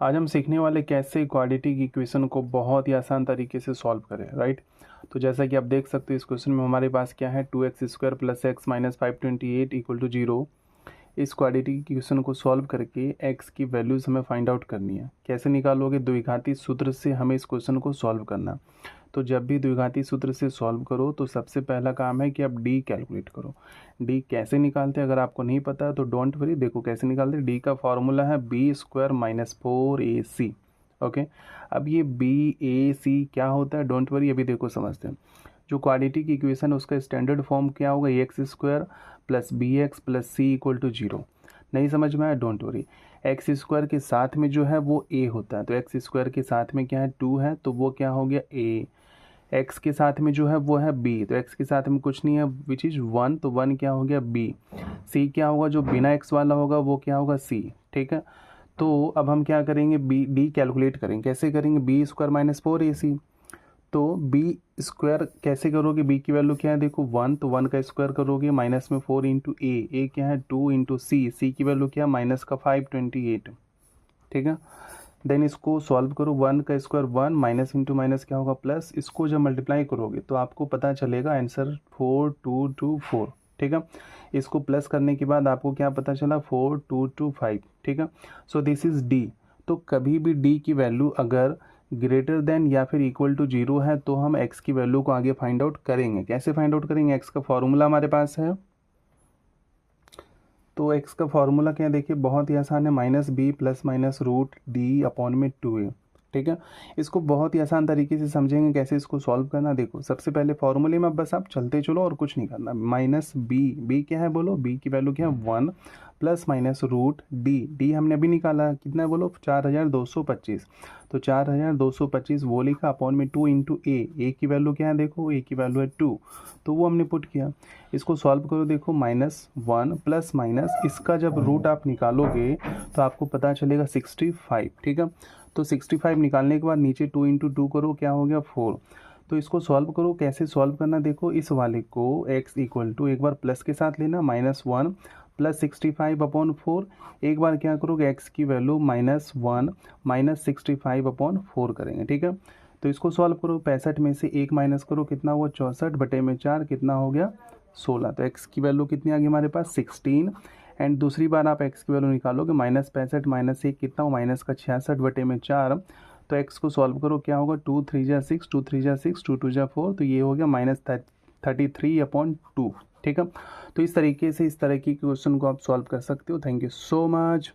आज हम सीखने वाले कैसे क्वाड्रेटिक इक्वेशन को बहुत ही आसान तरीके से सॉल्व करें, राइट। तो जैसा कि आप देख सकते हो इस क्वेश्चन में हमारे पास क्या है, 2x² + x - 528 = 0। इस क्वाड्रेटिक इक्वेशन को सॉल्व करके x की वैल्यूज़ हमें फाइंड आउट करनी है। कैसे निकालोगे? द्विघाती सूत्र से हमें इस क्वेश्चन को सॉल्व करना। तो जब भी द्विघाती सूत्र से सॉल्व करो तो सबसे पहला काम है कि आप d कैलकुलेट करो। d कैसे निकालते हैं अगर आपको नहीं पता है तो डोंट वरी, देखो कैसे निकालते हैं। d का फॉर्मूला है b² - 4ac। ओके, अब ये b a c क्या होता है, डोंट वरी, अभी देखो समझते हैं। जो क्वाड्रेटिक इक्वेशन है उसका स्टैंडर्ड फॉर्म क्या होगा, x² + bx + c = 0। नहीं समझ में आया, डोंट वरी। x² के साथ में जो है वो a होता है, तो x² के साथ में क्या है, 2 है, तो वो क्या हो गया a। x के साथ में जो है वो है b, तो x के साथ में कुछ नहीं है विच इज़ 1, तो 1 क्या हो गया b। c क्या होगा, जो बिना x वाला होगा वो क्या होगा c, ठीक है। तो अब हम क्या करेंगे, d कैलकुलेट करेंगे। कैसे करेंगे, b² - 4ac। तो b² कैसे करोगे, b की वैल्यू क्या है, देखो 1, तो 1 का स्क्वायर करोगे, माइनस में 4 इंटू a क्या है 2 इंटू c की वैल्यू क्या है -528, ठीक है। देन इसको सॉल्व करो, 1 का स्क्वायर 1, माइनस इंटू माइनस क्या होगा प्लस। इसको जब मल्टीप्लाई करोगे तो आपको पता चलेगा आंसर 4224, ठीक है। इसको प्लस करने के बाद आपको क्या पता चला, 4225, ठीक है। So this is D. तो कभी भी डी की वैल्यू अगर ग्रेटर देन या फिर इक्वल टू 0 है तो हम एक्स की वैल्यू को आगे फाइंड आउट करेंगे। कैसे फाइंड आउट करेंगे, एक्स का फॉर्मूला हमारे पास है। तो x का फॉर्मूला क्या है, देखिए बहुत ही आसान है, -b + -√d/2a, ठीक है। इसको बहुत ही आसान तरीके से समझेंगे कैसे इसको सॉल्व करना। देखो सबसे पहले फॉर्मूले में बस आप चलते चलो और कुछ नहीं करना। -b क्या है बोलो, b की वैल्यू क्या है 1 ± √d हमने अभी निकाला, कितना है बोलो 4225। तो 4225 वो लिखा, अपॉन में 2 इंटू a की वैल्यू क्या है, देखो a की वैल्यू है 2, तो वो हमने पुट किया। इसको सॉल्व करो, देखो -1 प्लस माइनस इसका जब रूट आप निकालोगे तो आपको पता चलेगा 65, ठीक है। तो 65 निकालने के बाद नीचे 2 इंटू 2 करो, क्या हो गया 4। तो इसको सॉल्व करो, कैसे सॉल्व करना, देखो इस वाले को x = एक बार प्लस के साथ लेना, -1 + 65/4। एक बार क्या करोगे, x की वैल्यू -1 - 65/4 करेंगे, ठीक है। तो इसको सॉल्व करो, 65 में से 1 माइनस करो, कितना हुआ 64/4, कितना हो गया 16। तो x की वैल्यू कितनी आ गई हमारे पास 16। एंड दूसरी बार आप x की वैल्यू निकालोगे, -65 - 1 कितना हो, माइनस का 66/4। तो x को सॉल्व करो, क्या होगा 2 3 जा 6, 2 3 जा 6, 2 2 जा 4, तो ये हो गया -33/2, ठीक है। तो इस तरीके से इस तरह की क्वेश्चन को आप सॉल्व कर सकते हो। Thank you so much.